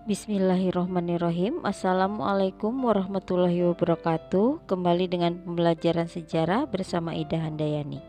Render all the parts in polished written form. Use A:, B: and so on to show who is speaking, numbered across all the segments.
A: Bismillahirrohmanirrohim. Assalamualaikum warahmatullahi wabarakatuh. Kembali dengan pembelajaran sejarah bersama Ida Handayani.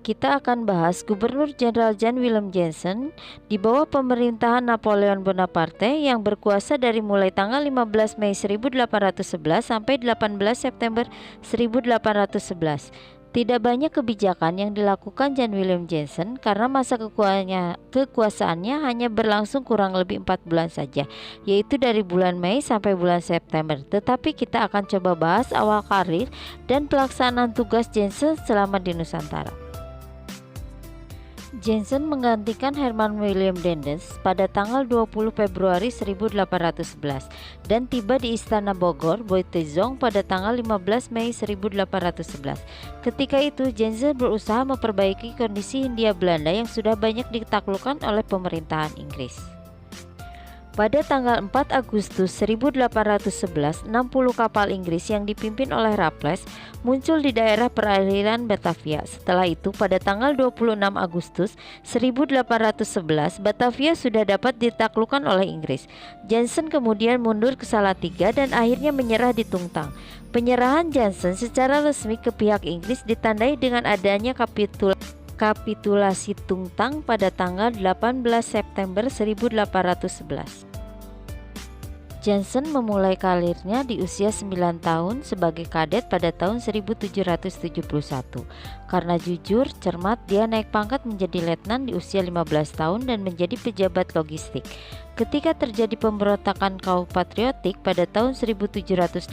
A: Kita akan bahas Gubernur Jenderal Jan Willem Jensen di bawah pemerintahan Napoleon Bonaparte yang berkuasa dari mulai tanggal 15 Mei 1811 sampai 18 September 1811. Tidak banyak kebijakan yang dilakukan Jan Willem Jensen karena masa kekuasaannya hanya berlangsung kurang lebih 4 bulan saja, yaitu dari bulan Mei sampai bulan September. Tetapi kita akan coba bahas awal karir dan pelaksanaan tugas Jensen selama di Nusantara. Jensen menggantikan Herman Willem Dendels pada tanggal 20 Februari 1811 dan tiba di Istana Bogor, Boitezong pada tanggal 15 Mei 1811. Ketika itu Jensen berusaha memperbaiki kondisi Hindia Belanda yang sudah banyak ditaklukkan oleh pemerintahan Inggris. Pada tanggal 4 Agustus 1811, 60 kapal Inggris yang dipimpin oleh Raffles muncul di daerah perairan Batavia. Setelah itu, pada tanggal 26 Agustus 1811, Batavia sudah dapat ditaklukkan oleh Inggris. Jensen kemudian mundur ke Salatiga dan akhirnya menyerah di Tungtang. Penyerahan Jensen secara resmi ke pihak Inggris ditandai dengan adanya kapitulasi Tungtang pada tanggal 18 September 1811. Jensen memulai karirnya di usia 9 tahun sebagai kadet pada tahun 1771. Karena jujur, cermat, dia naik pangkat menjadi letnan di usia 15 tahun dan menjadi pejabat logistik. Ketika terjadi pemberontakan kaum patriotik pada tahun 1787,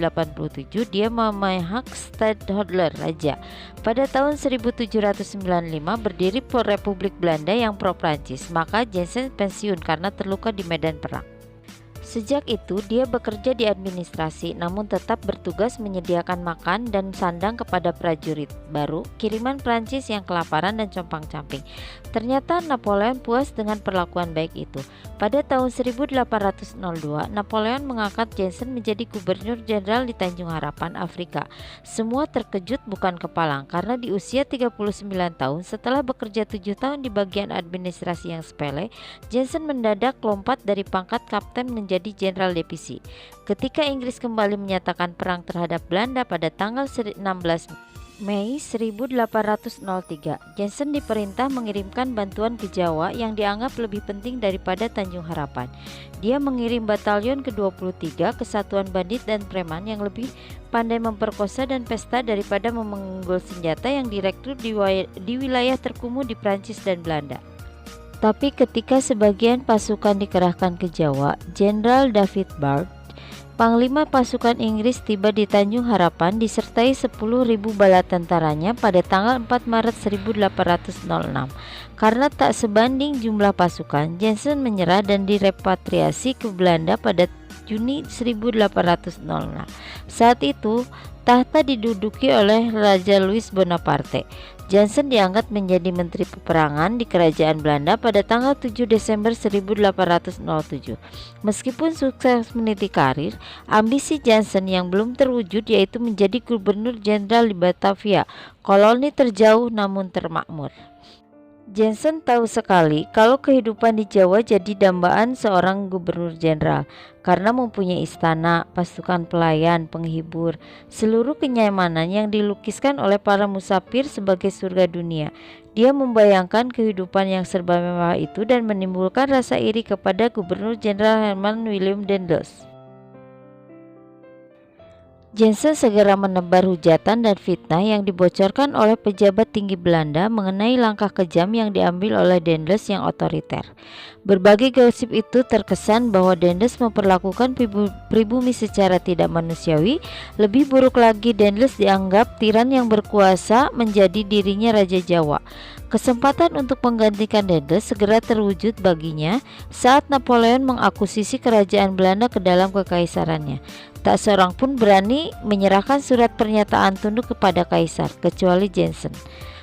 A: dia memihak stadtholder raja. Pada tahun 1795 berdiri Republik Belanda yang pro-Prancis, maka Jensen pensiun karena terluka di medan perang. Sejak itu dia bekerja di administrasi, namun tetap bertugas menyediakan makan dan sandang kepada prajurit baru, kiriman Prancis yang kelaparan dan compang-camping. Ternyata Napoleon puas dengan perlakuan baik itu. Pada tahun 1802, Napoleon mengangkat Jensen menjadi Gubernur Jenderal di Tanjung Harapan, Afrika. Semua terkejut bukan kepalang, karena di usia 39 tahun setelah bekerja 7 tahun di bagian administrasi yang sepele, Jensen mendadak lompat dari pangkat kapten menjadi Jenderal Divisi. Ketika Inggris kembali menyatakan perang terhadap Belanda pada tanggal 16 Mei 1803, Jensen diperintah mengirimkan bantuan ke Jawa yang dianggap lebih penting daripada Tanjung Harapan. Dia mengirim batalion ke-23 kesatuan bandit dan preman yang lebih pandai memperkosa dan pesta daripada memenggul senjata yang direkrut di wilayah terkumuh di Prancis dan Belanda. Tapi ketika sebagian pasukan dikerahkan ke Jawa, Jenderal David Bard, Panglima pasukan Inggris, tiba di Tanjung Harapan disertai 10.000 bala tentaranya pada tanggal 4 Maret 1806. Karena tak sebanding jumlah pasukan, Jensen menyerah dan direpatriasi ke Belanda pada Juni 1806. Saat itu, tahta diduduki oleh Raja Louis Bonaparte. Jensen diangkat menjadi Menteri Peperangan di Kerajaan Belanda pada tanggal 7 Desember 1807. Meskipun sukses meniti karir, ambisi Jensen yang belum terwujud yaitu menjadi Gubernur Jenderal di Batavia, koloni terjauh namun termakmur. Jensen tahu sekali kalau kehidupan di Jawa jadi dambaan seorang gubernur jenderal karena mempunyai istana, pasukan pelayan, penghibur, seluruh kenyamanan yang dilukiskan oleh para musafir sebagai surga dunia. Dia membayangkan kehidupan yang serba mewah itu dan menimbulkan rasa iri kepada Gubernur Jenderal Herman Willem Dendels. Jensen segera menebar hujatan dan fitnah yang dibocorkan oleh pejabat tinggi Belanda mengenai langkah kejam yang diambil oleh Dendels yang otoriter. Berbagai gosip itu terkesan bahwa Dendels memperlakukan pribumi secara tidak manusiawi. Lebih buruk lagi, Dendels dianggap tiran yang berkuasa menjadi dirinya Raja Jawa. Kesempatan untuk menggantikan Dendels segera terwujud baginya saat Napoleon mengakuisisi kerajaan Belanda ke dalam kekaisarannya. Tak seorang pun berani menyerahkan surat pernyataan tunduk kepada kaisar, kecuali Jensen.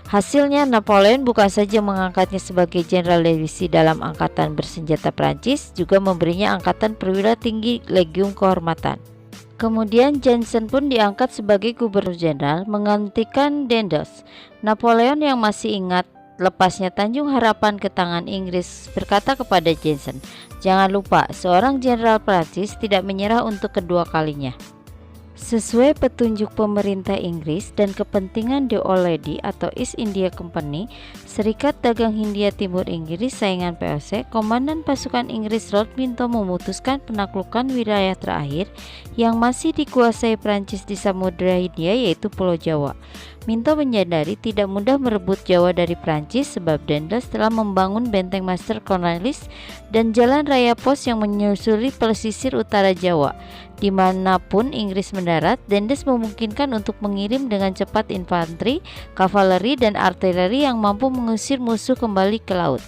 A: Hasilnya, Napoleon bukan saja mengangkatnya sebagai Jenderal Divisi dalam angkatan bersenjata Prancis, juga memberinya angkatan perwira tinggi Legiun Kehormatan. Kemudian Jensen pun diangkat sebagai Gubernur Jenderal menggantikan Dendels. Napoleon yang masih ingat lepasnya Tanjung Harapan ke tangan Inggris berkata kepada Jensen, "Jangan lupa, seorang jenderal Prancis tidak menyerah untuk kedua kalinya." Sesuai petunjuk pemerintah Inggris dan kepentingan The Old Lady atau East India Company, Serikat Dagang Hindia Timur Inggris saingan POC, Komandan Pasukan Inggris Lord Minto memutuskan penaklukan wilayah terakhir yang masih dikuasai Prancis di Samudra Hindia, yaitu Pulau Jawa. Minto menyadari tidak mudah merebut Jawa dari Prancis sebab Daendels telah membangun benteng Master Cornwallis dan jalan raya pos yang menyusuri pesisir utara Jawa. Dimanapun Inggris mendarat, Daendels memungkinkan untuk mengirim dengan cepat infanteri, kavaleri, dan artileri yang mampu mengusir musuh kembali ke laut.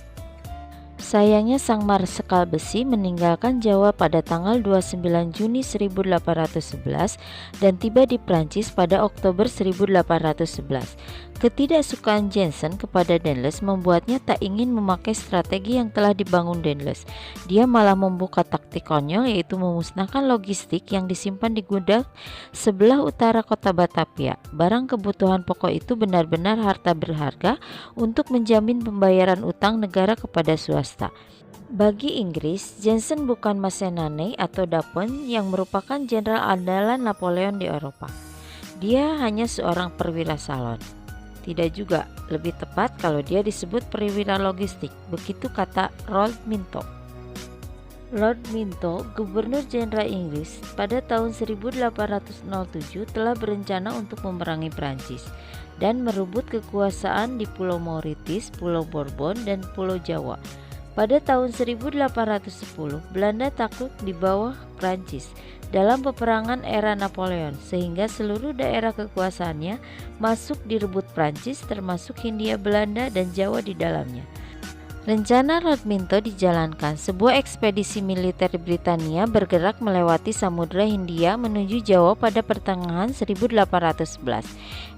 A: Sayangnya sang Marsekal Besi meninggalkan Jawa pada tanggal 29 Juni 1811 dan tiba di Prancis pada Oktober 1811. Ketidaksukaan Jensen kepada Daendels membuatnya tak ingin memakai strategi yang telah dibangun Daendels. Dia malah membuka taktik konyol, yaitu memusnahkan logistik yang disimpan di gudang sebelah utara kota Batavia. Barang kebutuhan pokok itu benar-benar harta berharga untuk menjamin pembayaran utang negara kepada swasta. Bagi Inggris, Jensen bukan Masenane atau Dapon yang merupakan jenderal andalan Napoleon di Eropa. Dia hanya seorang perwira salon. Tidak juga, lebih tepat kalau dia disebut perwira logistik, begitu kata Lord Minto. Lord Minto, Gubernur Jenderal Inggris, pada tahun 1807 telah berencana untuk memerangi Prancis dan merebut kekuasaan di Pulau Mauritius, Pulau Bourbon, dan Pulau Jawa. Pada tahun 1810, Belanda takluk di bawah Prancis dalam peperangan era Napoleon, sehingga seluruh daerah kekuasaannya masuk direbut Prancis, termasuk Hindia Belanda dan Jawa di dalamnya. Rencana Lord Minto dijalankan. Sebuah ekspedisi militer Britania bergerak melewati Samudra Hindia menuju Jawa pada pertengahan 1811.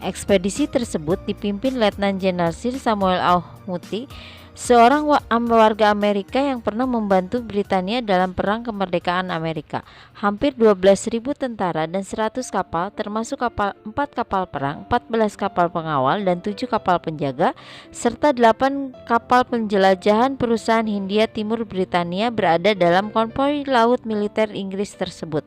A: Ekspedisi tersebut dipimpin Letnan Jenderal Sir Samuel Auchmuty, seorang warga Amerika yang pernah membantu Britania dalam Perang Kemerdekaan Amerika. Hampir 12.000 tentara dan 100 kapal, termasuk 4 kapal perang, 14 kapal pengawal, dan 7 kapal penjaga, serta 8 kapal penjelajahan perusahaan Hindia Timur Britania berada dalam konvoi laut militer Inggris tersebut.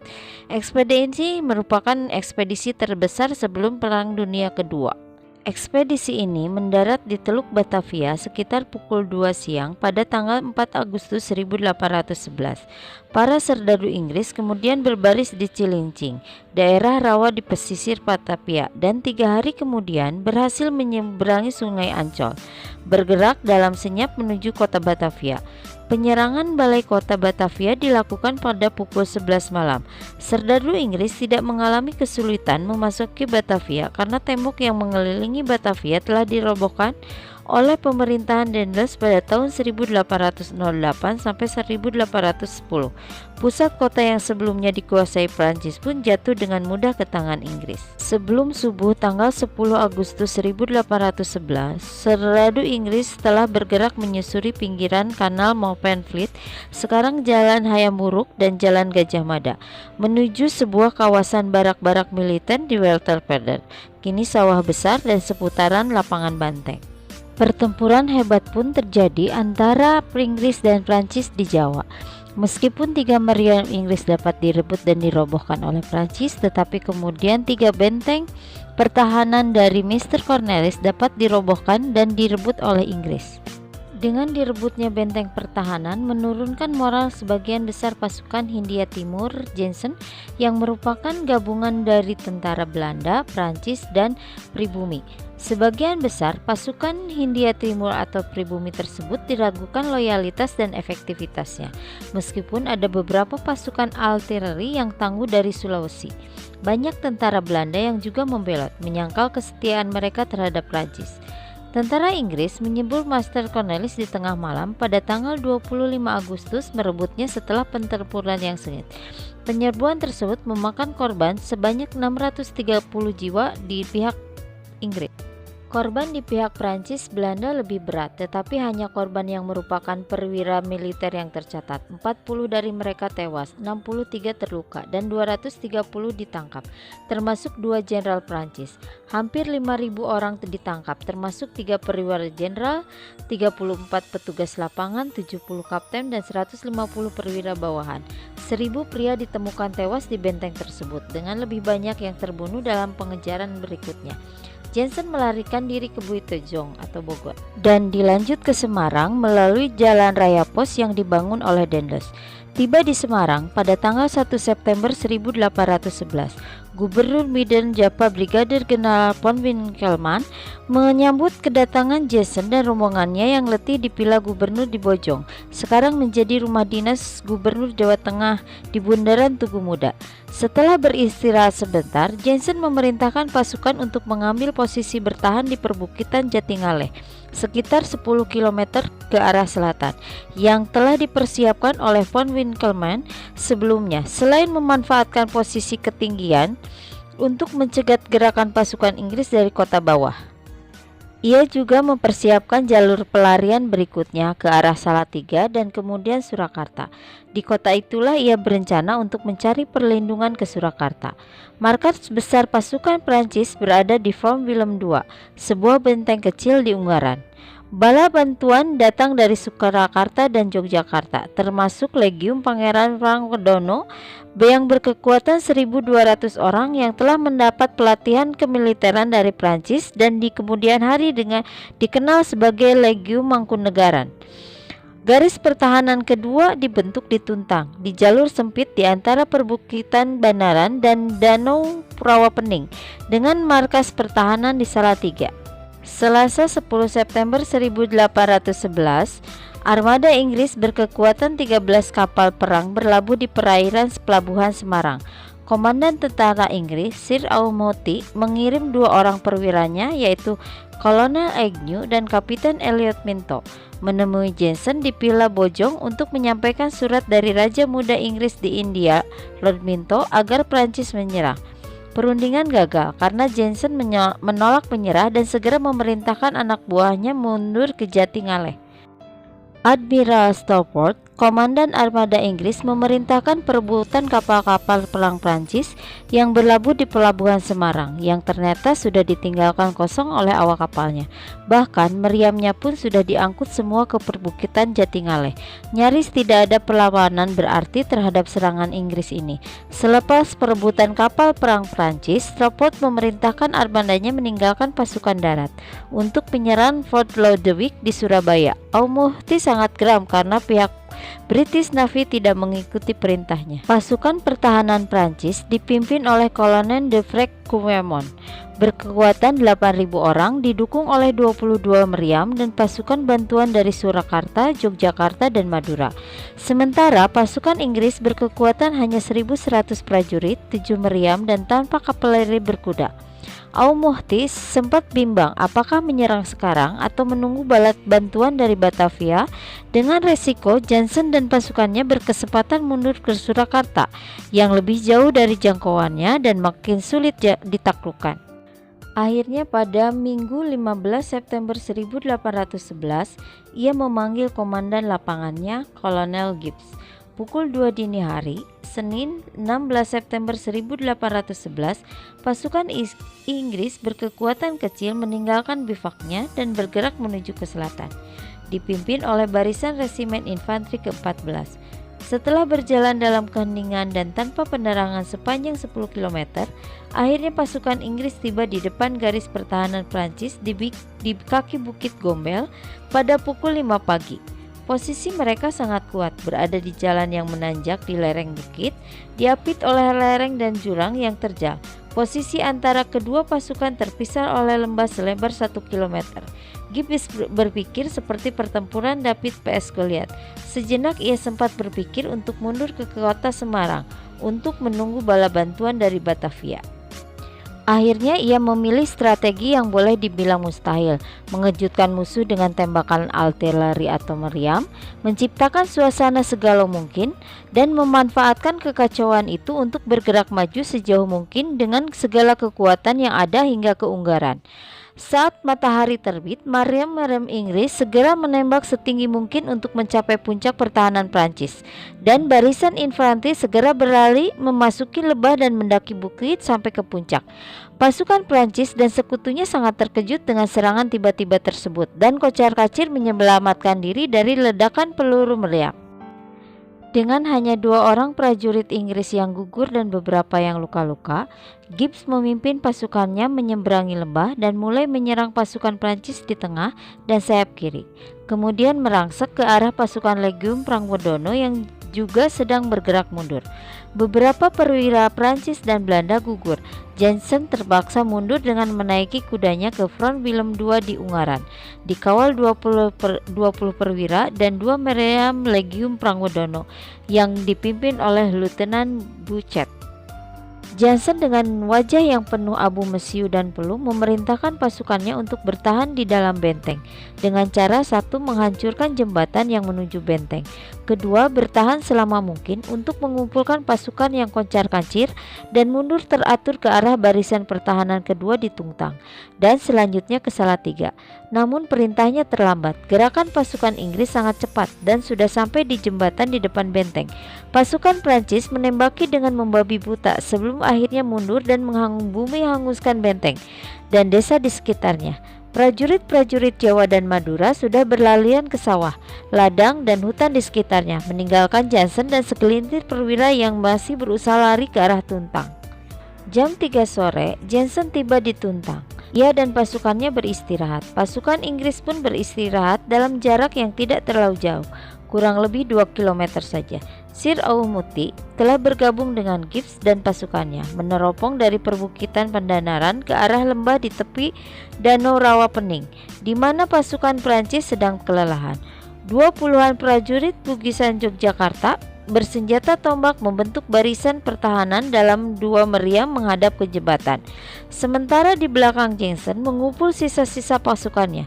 A: Ekspedisi merupakan ekspedisi terbesar sebelum Perang Dunia Kedua. Ekspedisi ini mendarat di Teluk Batavia sekitar pukul 2 siang pada tanggal 4 Agustus 1811. Para serdadu Inggris kemudian berbaris di Cilincing, daerah rawa di pesisir Batavia, dan 3 hari kemudian berhasil menyeberangi Sungai Ancol, bergerak dalam senyap menuju kota Batavia. Penyerangan balai kota Batavia dilakukan pada pukul 11 malam. Serdadu Inggris tidak mengalami kesulitan memasuki Batavia karena tembok yang mengelilingi Batavia telah dirobohkan oleh pemerintahan Daendels pada tahun 1808 sampai 1810. Pusat kota yang sebelumnya dikuasai Prancis pun jatuh dengan mudah ke tangan Inggris. Sebelum subuh tanggal 10 Agustus 1811, serdadu Inggris telah bergerak menyusuri pinggiran Kanal Mopenfleet, sekarang Jalan Hayam Wuruk dan Jalan Gajah Mada, menuju sebuah kawasan barak-barak militer di Weltervelde, kini sawah besar dan seputaran lapangan banteng. Pertempuran hebat pun terjadi antara Inggris dan Prancis di Jawa. Meskipun 3 meriam Inggris dapat direbut dan dirobohkan oleh Prancis, tetapi kemudian 3 benteng pertahanan dari Master Cornwallis dapat dirobohkan dan direbut oleh Inggris. Dengan direbutnya benteng pertahanan menurunkan moral sebagian besar pasukan Hindia Timur Jensen yang merupakan gabungan dari tentara Belanda, Prancis, dan pribumi. Sebagian besar pasukan Hindia Timur atau pribumi tersebut diragukan loyalitas dan efektivitasnya, meskipun ada beberapa pasukan artileri yang tangguh dari Sulawesi. Banyak tentara Belanda yang juga membelot, menyangkal kesetiaan mereka terhadap Prancis. Tentara Inggris menyebur Master Cornwallis di tengah malam pada tanggal 25 Agustus, merebutnya setelah pertempuran yang sengit. Penyerbuan tersebut memakan korban sebanyak 630 jiwa di pihak Inggris. Korban di pihak Prancis Belanda lebih berat, tetapi hanya korban yang merupakan perwira militer yang tercatat. 40 dari mereka tewas, 63 terluka, dan 230 ditangkap, termasuk 2 jenderal Prancis. Hampir 5.000 orang ditangkap, termasuk 3 perwira jenderal, 34 petugas lapangan, 70 kapten, dan 150 perwira bawahan. 1.000 pria ditemukan tewas di benteng tersebut, dengan lebih banyak yang terbunuh dalam pengejaran berikutnya. Jensen melarikan diri ke Boitezong atau Bogor dan dilanjut ke Semarang melalui jalan raya pos yang dibangun oleh Dendels. Tiba di Semarang pada tanggal 1 September 1811. Gubernur Midden Java Brigadir General von Winkelmann menyambut kedatangan Jensen dan rombongannya yang letih di Villa Gubernur di Bojong, sekarang menjadi rumah dinas Gubernur Jawa Tengah di Bundaran Tugu Muda. Setelah beristirahat sebentar, Jensen memerintahkan pasukan untuk mengambil posisi bertahan di perbukitan Jatingaleh, sekitar 10 km ke arah selatan, yang telah dipersiapkan oleh von Winkelmann sebelumnya. Selain memanfaatkan posisi ketinggian untuk mencegat gerakan pasukan Inggris dari kota bawah, ia juga mempersiapkan jalur pelarian berikutnya ke arah Salatiga dan kemudian Surakarta. Di kota itulah ia berencana untuk mencari perlindungan ke Surakarta. Markas besar pasukan Prancis berada di From Willem II, sebuah benteng kecil di Ungaran. Bala bantuan datang dari Surakarta dan Yogyakarta, termasuk Legium Pangeran Rangkedono yang berkekuatan 1.200 orang yang telah mendapat pelatihan kemiliteran dari Prancis dan di kemudian hari dikenal sebagai Legium Mangkunegaran. Garis pertahanan kedua dibentuk di Tuntang, di jalur sempit di antara perbukitan Banaran dan Danau Rawapening, dengan markas pertahanan di Salatiga. Selasa 10 September 1811, armada Inggris berkekuatan 13 kapal perang berlabuh di perairan pelabuhan Semarang. Komandan tentara Inggris, Sir Aumoty, mengirim 2 orang perwiranya, yaitu Kolonel Agnew dan Kapiten Elliot Minto, menemui Jensen di Villa Bojong untuk menyampaikan surat dari Raja Muda Inggris di India, Lord Minto, agar Prancis menyerah. Perundingan gagal karena Jensen menolak menyerah dan segera memerintahkan anak buahnya mundur ke Jatingaleh. Admiral Stofford, komandan armada Inggris, memerintahkan perebutan kapal-kapal perang Prancis yang berlabuh di pelabuhan Semarang, yang ternyata sudah ditinggalkan kosong oleh awak kapalnya. Bahkan meriamnya pun sudah diangkut semua ke perbukitan Jatingaleh. Nyaris tidak ada perlawanan berarti terhadap serangan Inggris ini. Selepas perebutan kapal perang Prancis, Stofford memerintahkan armadanya meninggalkan pasukan darat untuk menyerang Fort Lodewijk di Surabaya. Aumoty sangat geram karena pihak British Navy tidak mengikuti perintahnya. Pasukan pertahanan Prancis dipimpin oleh Kolonel de Vrec-Coumemont berkekuatan 8.000 orang, didukung oleh 22 meriam dan pasukan bantuan dari Surakarta, Yogyakarta, dan Madura. Sementara pasukan Inggris berkekuatan hanya 1.100 prajurit, 7 meriam, dan tanpa kavaleri berkuda. Aumoty sempat bimbang apakah menyerang sekarang atau menunggu bala bantuan dari Batavia, dengan resiko Jensen dan pasukannya berkesempatan mundur ke Surakarta yang lebih jauh dari jangkauannya dan makin sulit ditaklukkan. Akhirnya pada Minggu 15 September 1811, ia memanggil komandan lapangannya, Kolonel Gibbs. Pukul 2 dini hari, Senin 16 September 1811, pasukan Inggris berkekuatan kecil meninggalkan bivaknya dan bergerak menuju ke selatan, dipimpin oleh barisan resimen infanteri ke-14. Setelah berjalan dalam keheningan dan tanpa penerangan sepanjang 10 km, akhirnya pasukan Inggris tiba di depan garis pertahanan Prancis di kaki Bukit Gombel pada pukul 5 pagi. Posisi mereka sangat kuat, berada di jalan yang menanjak di lereng bukit, diapit oleh lereng dan jurang yang terjal. Posisi antara kedua pasukan terpisah oleh lembah selebar 1 km. Gibbs berpikir seperti pertempuran David vs Goliath. Sejenak ia sempat berpikir untuk mundur ke kota Semarang untuk menunggu bala bantuan dari Batavia. Akhirnya ia memilih strategi yang boleh dibilang mustahil, mengejutkan musuh dengan tembakan artileri atau meriam, menciptakan suasana segalau mungkin, dan memanfaatkan kekacauan itu untuk bergerak maju sejauh mungkin dengan segala kekuatan yang ada hingga ke Ungaran. Saat matahari terbit, meriam-meriam Inggris segera menembak setinggi mungkin untuk mencapai puncak pertahanan Prancis, dan barisan infanteri segera berlari memasuki lembah dan mendaki bukit sampai ke puncak. Pasukan Prancis dan sekutunya sangat terkejut dengan serangan tiba-tiba tersebut, dan kocar-kacir menyelamatkan diri dari ledakan peluru meriam. Dengan hanya 2 orang prajurit Inggris yang gugur dan beberapa yang luka-luka, Gibbs memimpin pasukannya menyeberangi lembah dan mulai menyerang pasukan Prancis di tengah dan sayap kiri. Kemudian merangsek ke arah pasukan Legium Prangwodono yang juga sedang bergerak mundur. Beberapa perwira Prancis dan Belanda gugur. Jansen terpaksa mundur dengan menaiki kudanya ke front Willem II di Ungaran, dikawal 20 perwira dan 2 meriam Legium Prangwodono yang dipimpin oleh Lieutenant Buchet. Jansen dengan wajah yang penuh abu mesiu dan peluh memerintahkan pasukannya untuk bertahan di dalam benteng, dengan cara satu menghancurkan jembatan yang menuju benteng, kedua bertahan selama mungkin untuk mengumpulkan pasukan yang koncar-kancir dan mundur teratur ke arah barisan pertahanan kedua di Tungtang, dan selanjutnya ke Salatiga. Namun perintahnya terlambat. Gerakan pasukan Inggris sangat cepat dan sudah sampai di jembatan di depan benteng. Pasukan Prancis menembaki dengan membabi buta sebelum akhirnya mundur dan menghanguskan benteng dan desa di sekitarnya. Prajurit-prajurit Jawa dan Madura sudah berlarian ke sawah, ladang, dan hutan di sekitarnya, meninggalkan Jansen dan segelintir perwira yang masih berusaha lari ke arah Tuntang. Jam 3 sore, Jansen tiba di Tuntang. Ia dan pasukannya beristirahat. Pasukan Inggris pun beristirahat dalam jarak yang tidak terlalu jauh, kurang lebih 2 km saja. Sir Aumuti telah bergabung dengan Gibbs dan pasukannya, meneropong dari perbukitan Pandanaran ke arah lembah di tepi Danau Rawapening, di mana pasukan Prancis sedang kelelahan. 20-an prajurit Bugisan Yogyakarta bersenjata tombak membentuk barisan pertahanan dalam 2 meriam menghadap ke jembatan. Sementara di belakang Jansen mengumpul sisa-sisa pasukannya,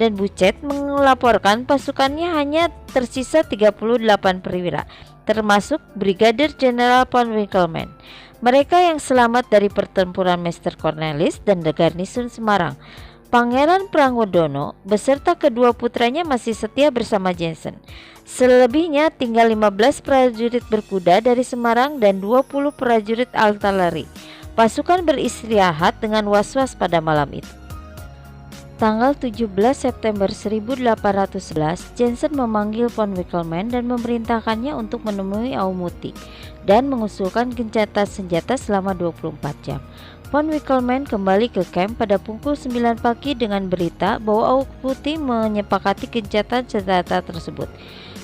A: dan Buchet melaporkan pasukannya hanya tersisa 38 perwira, termasuk Brigadir Jenderal von Winkelmann. Mereka yang selamat dari pertempuran Meister Cornelis dan garnison Semarang. Pangeran Prangwodono beserta kedua putranya masih setia bersama Jansen. Selebihnya tinggal 15 prajurit berkuda dari Semarang dan 20 prajurit artileri. Pasukan beristirahat dengan was-was pada malam itu. Tanggal 17 September 1811, Jansen memanggil von Winkelmann dan memerintahkannya untuk menemui Aumuti dan mengusulkan gencatan senjata selama 24 jam. Von Winkelmann kembali ke camp pada pukul 9 pagi dengan berita bahwa Aumuti menyepakati gencatan senjata tersebut.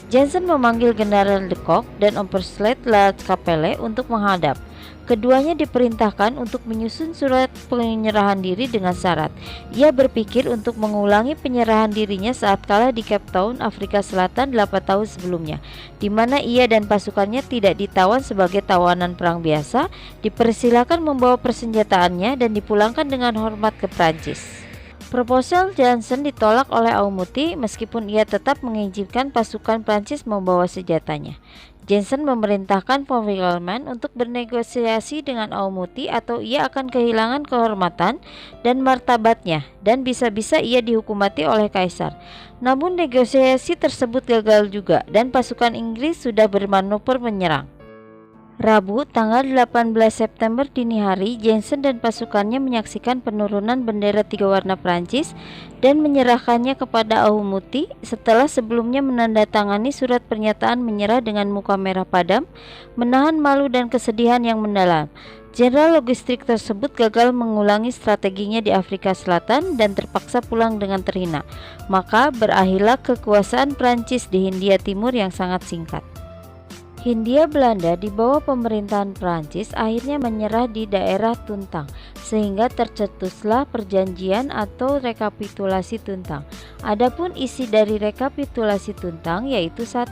A: Jansen memanggil General de Kock dan Oberst La Capelle untuk menghadap. Keduanya diperintahkan untuk menyusun surat penyerahan diri dengan syarat. Ia berpikir untuk mengulangi penyerahan dirinya saat kalah di Cape Town, Afrika Selatan 8 tahun sebelumnya, di mana ia dan pasukannya tidak ditawan sebagai tawanan perang biasa, dipersilakan membawa persenjataannya dan dipulangkan dengan hormat ke Prancis. Proposal Jansen ditolak oleh Aumuti meskipun ia tetap mengizinkan pasukan Prancis membawa senjatanya. Jansen memerintahkan von Winkelmann untuk bernegosiasi dengan Aumuti atau ia akan kehilangan kehormatan dan martabatnya dan bisa-bisa ia dihukum mati oleh kaisar. Namun negosiasi tersebut gagal juga dan pasukan Inggris sudah bermanuver menyerang. Rabu, tanggal 18 September dini hari, Jansen dan pasukannya menyaksikan penurunan bendera 3 warna Prancis dan menyerahkannya kepada Aumuti setelah sebelumnya menandatangani surat pernyataan menyerah dengan muka merah padam, menahan malu dan kesedihan yang mendalam. Jenderal logistik tersebut gagal mengulangi strateginya di Afrika Selatan dan terpaksa pulang dengan terhina. Maka berakhirlah kekuasaan Prancis di Hindia Timur yang sangat singkat. Hindia Belanda di bawah pemerintahan Prancis akhirnya menyerah di daerah Tuntang, sehingga tercetuslah perjanjian atau rekapitulasi Tuntang. Adapun isi dari rekapitulasi Tuntang yaitu 1.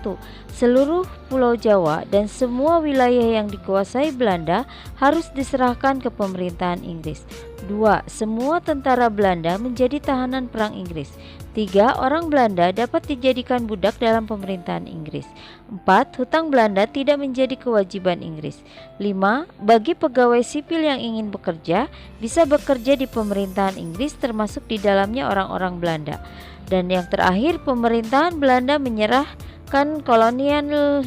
A: Seluruh Pulau Jawa dan semua wilayah yang dikuasai Belanda harus diserahkan ke pemerintahan Inggris. 2. Semua tentara Belanda menjadi tahanan perang Inggris. 3. Orang Belanda dapat dijadikan budak dalam pemerintahan Inggris. 4. Hutang Belanda tidak menjadi kewajiban Inggris. 5. Bagi pegawai sipil yang ingin bekerja, bisa bekerja di pemerintahan Inggris termasuk di dalamnya orang-orang Belanda. Dan yang terakhir, pemerintahan Belanda menyerahkan kolonial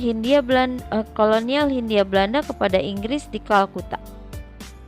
A: Hindia Belanda kepada Inggris di Kalkuta.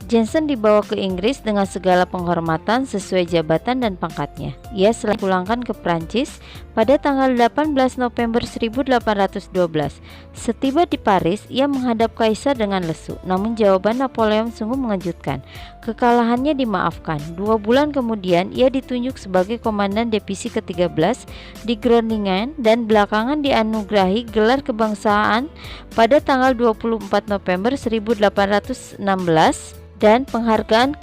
A: Jensen dibawa ke Inggris dengan segala penghormatan sesuai jabatan dan pangkatnya. Ia setelah dipulangkan ke Prancis pada tanggal 18 November 1812. Setiba di Paris, ia menghadap kaisar dengan lesu. Namun jawaban Napoleon sungguh mengejutkan. Kekalahannya dimaafkan. 2 bulan kemudian, ia ditunjuk sebagai komandan divisi ke-13 di Groningen dan belakangan dianugerahi gelar kebangsaan pada tanggal 24 November 1816 dan penghargaan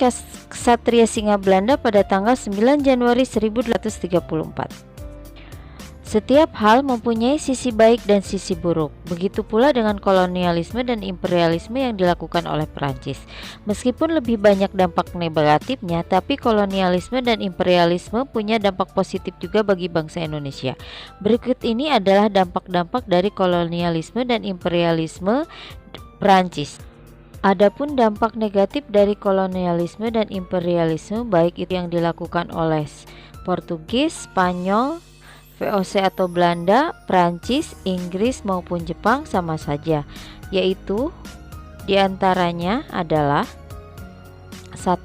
A: Ksatria Singa Belanda pada tanggal 9 Januari 1834. Setiap hal mempunyai sisi baik dan sisi buruk. Begitu pula dengan kolonialisme dan imperialisme yang dilakukan oleh Perancis. Meskipun lebih banyak dampak negatifnya, tapi kolonialisme dan imperialisme punya dampak positif juga bagi bangsa Indonesia. Berikut ini adalah dampak-dampak dari kolonialisme dan imperialisme Perancis. Adapun dampak negatif dari kolonialisme dan imperialisme, baik itu yang dilakukan oleh Portugis, Spanyol, VOC atau Belanda, Prancis, Inggris maupun Jepang sama saja, yaitu diantaranya adalah 1.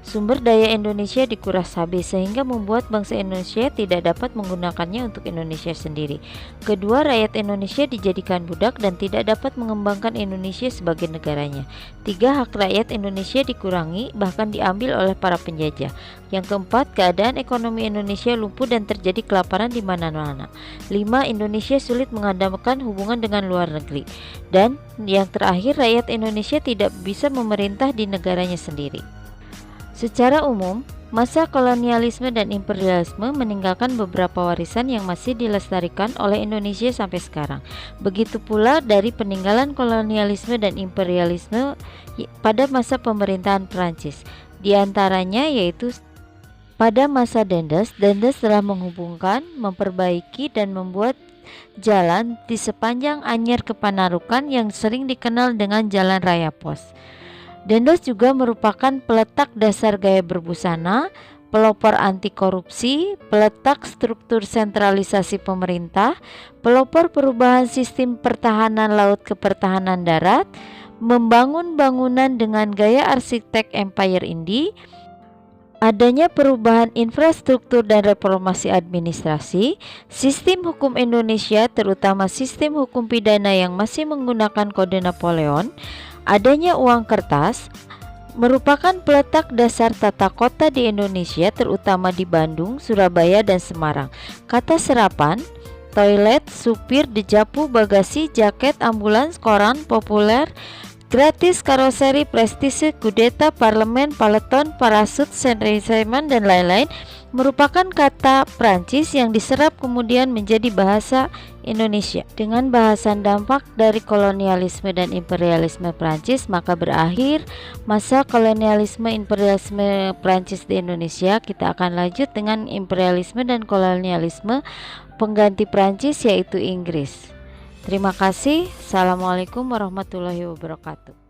A: Sumber daya Indonesia dikuras habis sehingga membuat bangsa Indonesia tidak dapat menggunakannya untuk Indonesia sendiri. Kedua, rakyat Indonesia dijadikan budak dan tidak dapat mengembangkan Indonesia sebagai negaranya. 3. Hak rakyat Indonesia dikurangi bahkan diambil oleh para penjajah. Yang keempat, keadaan ekonomi Indonesia lumpuh dan terjadi kelaparan di mana-mana. 5. Indonesia sulit mengadakan hubungan dengan luar negeri. Dan yang terakhir, rakyat Indonesia tidak bisa memerintah di negaranya sendiri. Secara umum, masa kolonialisme dan imperialisme meninggalkan beberapa warisan yang masih dilestarikan oleh Indonesia sampai sekarang. Begitu pula dari peninggalan kolonialisme dan imperialisme pada masa pemerintahan Prancis. Di antaranya yaitu pada masa Dendes telah menghubungkan, memperbaiki dan membuat jalan di sepanjang Anyer ke Panarukan yang sering dikenal dengan Jalan Raya Pos. Dendes juga merupakan peletak dasar gaya berbusana, pelopor anti korupsi, peletak struktur sentralisasi pemerintah, pelopor perubahan sistem pertahanan laut ke pertahanan darat, membangun bangunan dengan gaya arsitek Empire Indi, adanya perubahan infrastruktur dan reformasi administrasi, sistem hukum Indonesia terutama sistem hukum pidana yang masih menggunakan kode Napoleon, adanya uang kertas, merupakan peletak dasar tata kota di Indonesia terutama di Bandung, Surabaya, dan Semarang. Kata serapan, toilet, supir, dejapu, bagasi, jaket, ambulans, koran, populer, gratis, karoseri, prestise, kudeta, parlemen, paleton, parasut, senreisemen, dan lain-lain merupakan kata Prancis yang diserap kemudian menjadi bahasa Indonesia. Dengan bahasan dampak dari kolonialisme dan imperialisme Prancis, maka berakhir masa kolonialisme imperialisme Prancis di Indonesia. Kita akan lanjut dengan imperialisme dan kolonialisme pengganti Prancis yaitu Inggris. Terima kasih. Assalamualaikum warahmatullahi wabarakatuh.